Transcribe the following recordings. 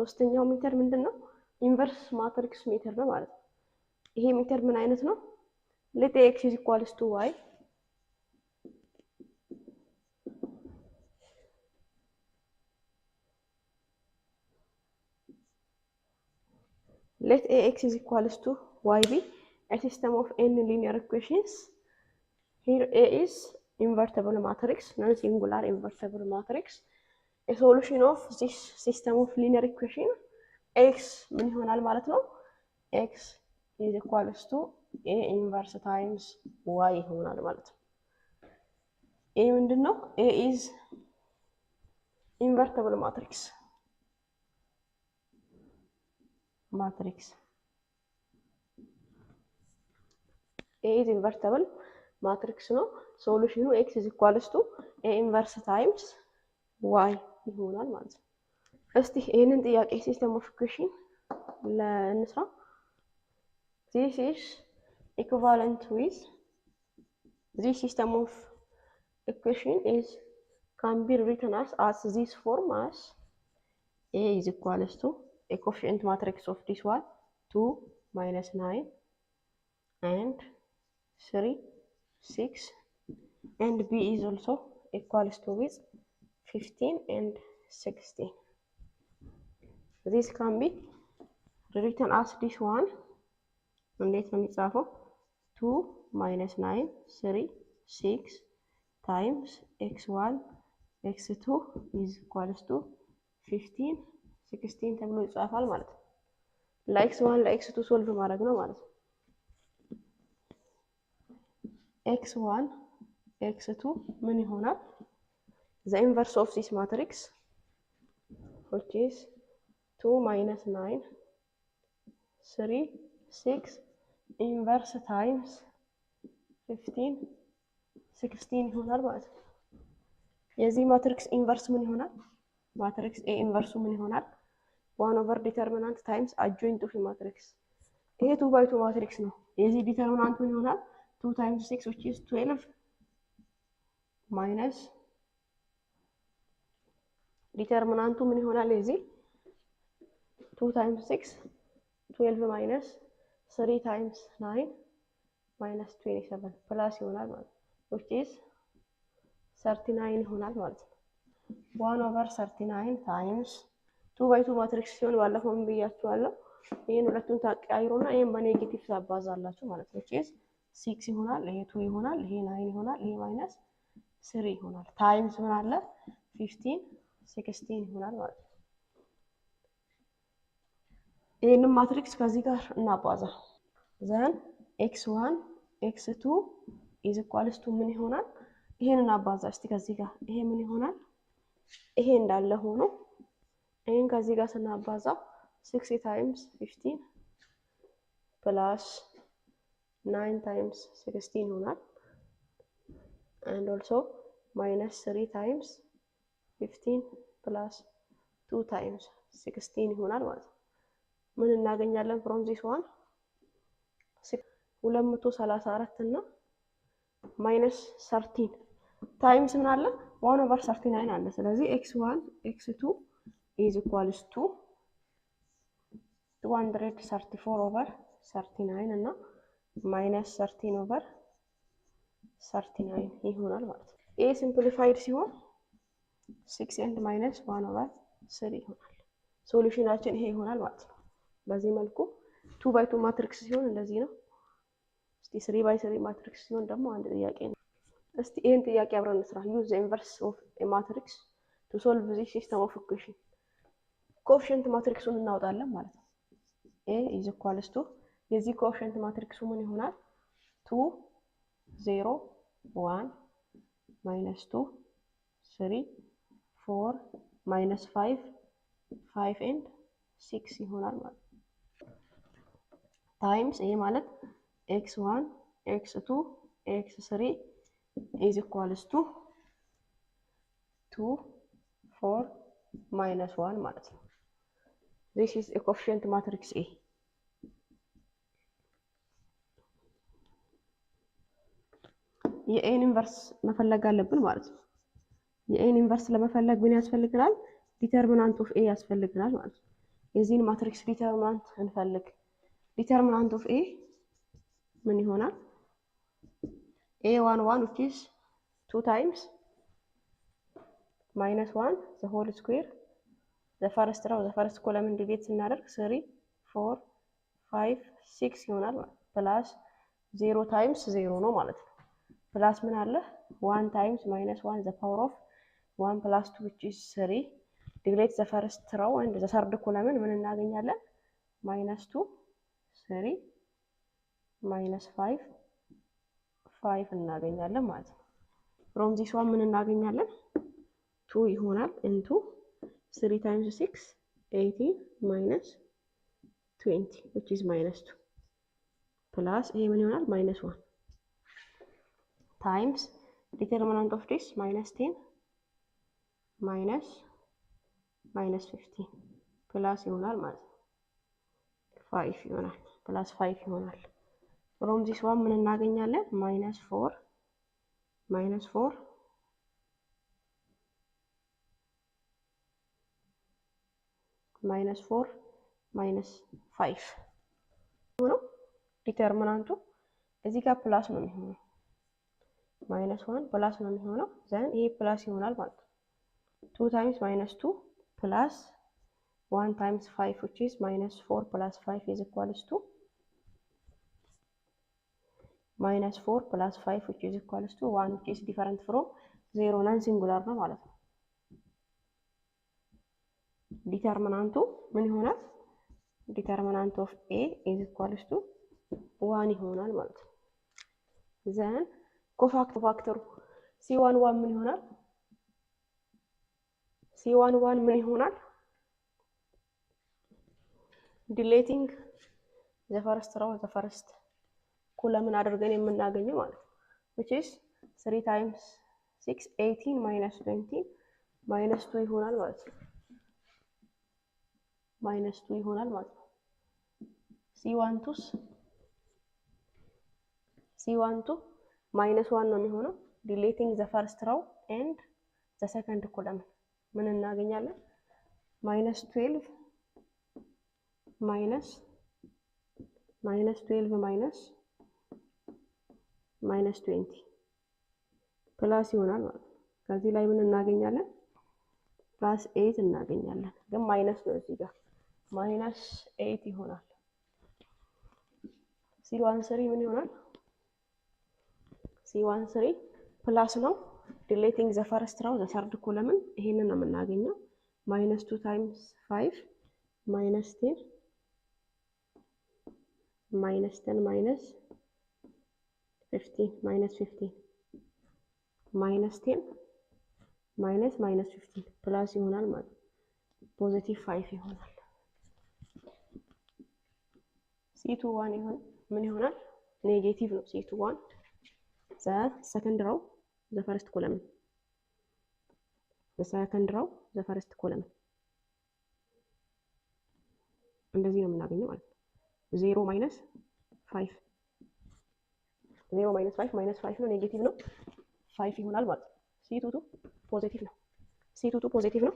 ሶስተኛው ሜተድ ምንድነው? ኢንቨርስ ማትሪክስ ሜተድ ነው ማለት ነው። ይሄ ሜተድ ምን አይነት ነው? let x is equals to y let ax is equals to y be a system of n linear equations. Here A is invertible matrix, non-singular invertible matrix. A solution of this system of linear equation x ምን ይሆናል ማለት ነው? x is equals to a inverse times y ይሆናል ማለት ነው። a ምንድነው? a is invertible matrix. A is invertible matrix ነው። ሶሉሽኑ x is equals to a inverse times y ይሆናል ማለት ነው። እስቲ ይሄንን ጥያቄ ሲስተም ኦፍ ኢኩዌሽን ለእንስራ። this is equivalent with this system of equation is can be written as this form as a is equals to a coefficient matrix of this one 2 minus 9 and 3 6 and b is also equals to with 15 and 16. This can be written as this one. እንዴት ነው የሚጻፈው? 2 minus 9 3 6 times x1 x2 is equals to 15 16 ተብሎ ይጻፋል ማለት ነው። ለx1 ለx2 ሶልቭ ማድረግ ነው ማለት ነው። x1 x2 ምን ይሆናል? the inverse of this matrix which is 2 minus 9 3 6 inverse times 15 16 ይሆናል ማለት ነው። የዚህ ማትሪክስ ኢንቨርስ ምን ይሆናል? ማትሪክስ a ኢንቨርሱ ምን ይሆናል? 1 over determinant times adjoint of matrix. ይሄ 2 by 2 ማትሪክስ ነው። የዚህ ዲተርሚናንት ምን ይሆናል? 2 times 6 which is 12 minus ዲተርሚናንቱ ምን ይሆናል? የዚህ 2 times 6 12 minus 3 times 9 minus 27 plus ይሆናል ማለት ነው which is 39 ይሆናል ማለት ነው። 1 over 39 times 2 by 2 ማትሪክስ ሲሆን ባለፈው ምን ብያችኋለሁ? ይሄን ሁለቱን ታቀያይሩና ይሄን በኔጌቲቭ ታባዛላችሁ ማለት ነው which is 6 ይሆናል። ይሄ 2 ይሆናል። ይሄ 9 ይሆናል። ይሄ minus 3 ይሆናል ታይምስ ምን አለ 15 16 ይሆናል ማለት ነው። ይሄንን ማትሪክስ ከዚህ ጋር እናባዛ። then x1 x2 is equals to ምን ይሆናል? ይሄንን እናባዛ እስቲ ከዚህ ጋር ይሄ ምን ይሆናል? ይሄ እንዳለ ሆኖ ይሄን ከዚህ ጋር ስናባዛ 60 times 15 plus 9 times 16 ይሆናል and also minus 3 times 15 plus 2 times 16 ይሆናል ማለት ነው። ምን እናገኛለን from this one 234 እና minus 13 times ምን አለ 1 over 39 አለ። ስለዚህ x1 x2 is equals to 234 over 39 እና minus 13 over 39 ይሆናል ማለት ነው። a simplified ሲሆን 6 and minus 1 over 3 ይሆናል። ሶሉሽናችን ይሄ ይሆናል ማለት ነው። በዚህ መልኩ 2 by 2 ማትሪክስ ሲሆን እንደዚህ ነው። እስቲ 3 by 3 ማትሪክስ ሲሆን ደግሞ አንድ ጥያቄ ነው። እስቲ ይሄን ጥያቄ አብረን እንስራ። use the inverse of a matrix to solve this system of equation. ኮኤፊሺየንት ማትሪክሱን እናወጣለን ማለት ነው። a is equals to የዚህ ኮኤፊሺየንት ማትሪክሱ ምን ይሆናል? 2 0 1 minus 2 3 4 minus 5 5 and 6 ይሆናል ማለት ነው። ታይምስ ይሄ ማለት x1 x2 x3 is equals to 2 4 minus 1 ማለት ነው። this is a coefficient matrix A. የኤን ኢንቨርስ መፈለግ አለብን ማለት ነው። የኤን ኢንቨርስ ለመፈለግ ምን ያስፈልጋል? ዲተርሚናንት ኦፍ ኤ ያስፈልጋል ማለት ነው። የዚህን ማትሪክስ ዲተርሚናንት እንፈልግ። ዲተርሚናንት ኦፍ ኤ ምን ይሆናል? a11 which is 2 times minus 1 the whole square the first row the first column ዲሌት ስናደርግ 3 4 5 6 ይሆናል ፕላስ 0 times 0 ነው ማለት ነው። ፕላስ ምን አለ 1 times minus 1 the power of 1 plus 2 which is 3 ዲሌት the first row and the third column ምን እናገኛለን? minus 2 3 minus 5 5 እናገኛለን ማለት ነው። from this one ምን እናገኛለን? 2 ይሆናል into 3 times 6 18 minus 20 which is minus 2 plus ይሄ ምን ይሆናል? minus 1 times determinant of this minus 10 minus 15 plus ይሆናል ማለት ነው 5 ይሆናል plus 5 ይሆናል። from this one ምን እናገኛለን? minus 4 minus 4 minus 4 minus 5 ነው ዲተርሚናንቱ። እዚህ ጋር ፕላስ ነው የሚሆነው minus 1 ፕላስ ነው የሚሆነው ዘን ይሄ ፕላስ ይሆናል ማለት ነው 2 times minus 2 plus 1 times 5 which is minus 4 plus 5 is equals to minus 4 plus 5 which is equals to 1 which is different from 0 non singular ነው ማለት ነው። ዲተርሚናንቱ ምን ይሆናል? ዲተርሚናንት ኦፍ a is equals to 1 ይሆናል ማለት ነው። ዘን ኮፋክተሩ c11 ምን ይሆናል? c11 ምን ይሆናል? deleting the first row the first column አድርገን የምናገኘው ማለት ነው which is 3 times 6 18 minus 20 minus 2 ይሆናል ማለት ነው minus 2 ይሆናል ማለት ነው። c12 minus 1 ነው የሚሆነው deleting the first row and the second column ምን እናገኛለን? minus 12 minus 12 minus 20 ፕላስ ይሆናል ማለት ነው። ከዚህ ላይ ምን እናገኛለን? ፕላስ 8 እናገኛለን ግን ማይነስ ነው እዚህ ጋር minus 8 ይሆናል። c13 ምን ይሆናል? c13 ፕላስ ነው deleting the first row the third column ይሄንን ነው የምናገኘው minus 2 times 5 minus 10 minus 10 minus 15 minus 15 minus 10 minus 15 ፕላስ ይሆናል ማለት ፖዚቲቭ 5 ይሆናል። c21 ይሆን ምን ይሆናል? ኔጌቲቭ ነው c21 the second row the first column the second row the first column እንደዚህ ነው የምናገኘው ማለት ነው 0 minus 5 0 minus 5 minus 5 ነው ኔጌቲቭ ነው 5 ይሆናል ማለት ነው። c22 ፖዚቲቭ ነው c22 ፖዚቲቭ ነው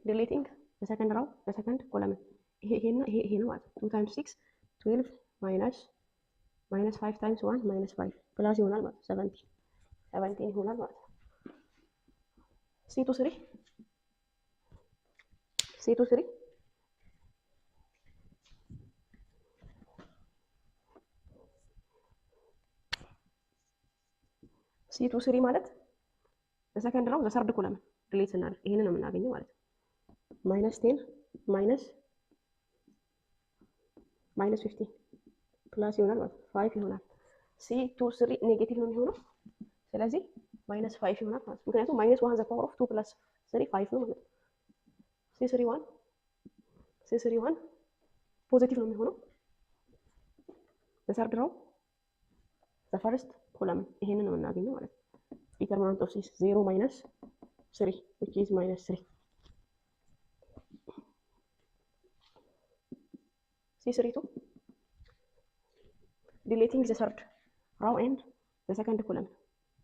deleting the second row the second column ይሄ ነው ማለት ነው 2 times 6 12 minus 5 times 1 minus 5 ፕላስ ይሆናል ማለት 17 ይሆናል ማለት ነው። c23 ማለት በሰከንድ ነው ዘሰርድ ኮለም ዲሌት እናደርግ ይሄንን ነው የምናገኘው ማለት ነው -10 -15 ፕላስ ይሆናል ማለት 5 ይሆናል። c23 ኔጌቲቭ ነው የሚሆነው ስለዚህ -5 ይሆናል ማለት ምክንያቱም -1 the power of 2 plus 3 5 ነው ማለት c31 ፖዚቲቭ ነው የሚሆነው ዘሰርድ ነው the first column ይሄንን ነው የምናገኘው ማለት ነው። determinant of 0 minus 3 which is minus 3 c32 deleting the third row and the second column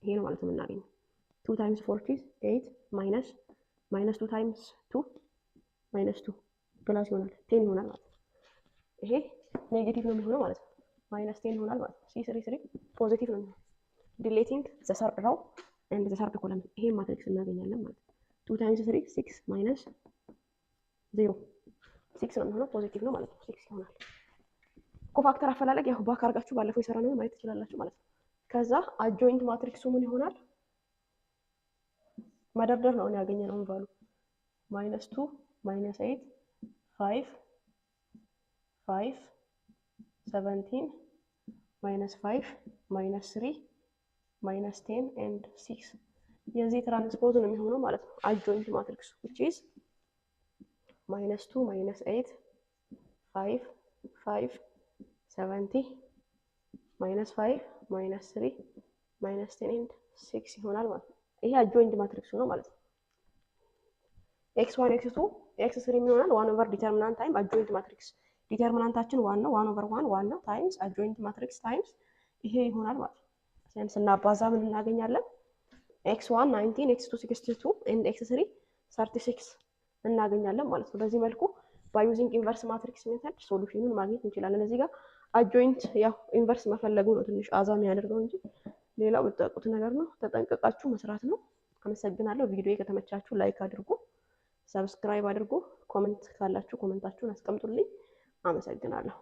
ይሄ ነው ማለት ነው የምናገኘው 2 times 4 is 8 minus 2 times 2 minus 2 ፕላስ ይሆናል 10 ይሆናል ማለት ነው። ይሄ ኔጌቲቭ ነው የሚሆነው ማለት ነው። ማይነስ 10 ይሆናል ማለት ነው። C33 ፖዚቲቭ ነው የሚሆነው። ዲሌቲንግ ዘ ሰርድ ሮው ኤንድ ዘ ሰርድ ኮለም ይሄ ማትሪክስ እናገኛለን ማለት ነው። 2 ታይምስ 3 6 ማይነስ 0 6 ነው የሚሆነው ፖዚቲቭ ነው ማለት ነው። 6 ይሆናል። ኮፋክተር አፈላለግ ያው ባክ አድርጋችሁ ባለፈው የሰራነውን ማየት ትችላላችሁ ማለት ነው። ከዛ አጆይንት ማትሪክሱ ምን ይሆናል? መደርደር ነው ያገኘነውን ቫሉ -2 -8 5 5 17 -5 -3 -10 and 6 የዚህ ትራንስፖዝ ነው የሚሆነው ማለት ነው። አጆይንት ማትሪክሱ which is -2 -8 5 5 70 -5 -3 -10 and 6 ይሆናል ማለት ነው። ይሄ አጆይንት ማትሪክሱ ነው ማለት ነው። x1 x2 x3 ይሆናል 1 ኦቨር ዲተርሚናንት ታይም አጆይንት ማትሪክስ ዲተርሚናንታችን 1 ነው 1 ኦቨር 1 1 ነው ታይምስ አጆይንት ማትሪክስ ታይምስ ይሄ ይሆናል ማለት ነው። ሴንስ እና ባዛ ምን እናገኛለን? x1 19 x2 62 and x3 36 እናገኛለን ማለት ነው። በዚህ መልኩ ባይ ዩዚንግ ኢንቨርስ ማትሪክስ ሜተድ ሶሉሽኑን ማግኘት እንችላለን። እዚህ ጋር አጆይንት ያው ኢንቨርስ መፈለጉ ነው ትንሽ አዛም ያደርገው እንጂ ሌላው የምትጠቁት ነገር ነው። ተጠንቀቃችሁ መስራት ነው። አመሰግናለሁ። ቪዲዮ ከተመቻችሁ ላይክ አድርጉ፣ ሰብስክራይብ አድርጉ፣ ኮሜንት ካላችሁ ኮሜንታችሁን አስቀምጡልኝ። አመሰግናለሁ።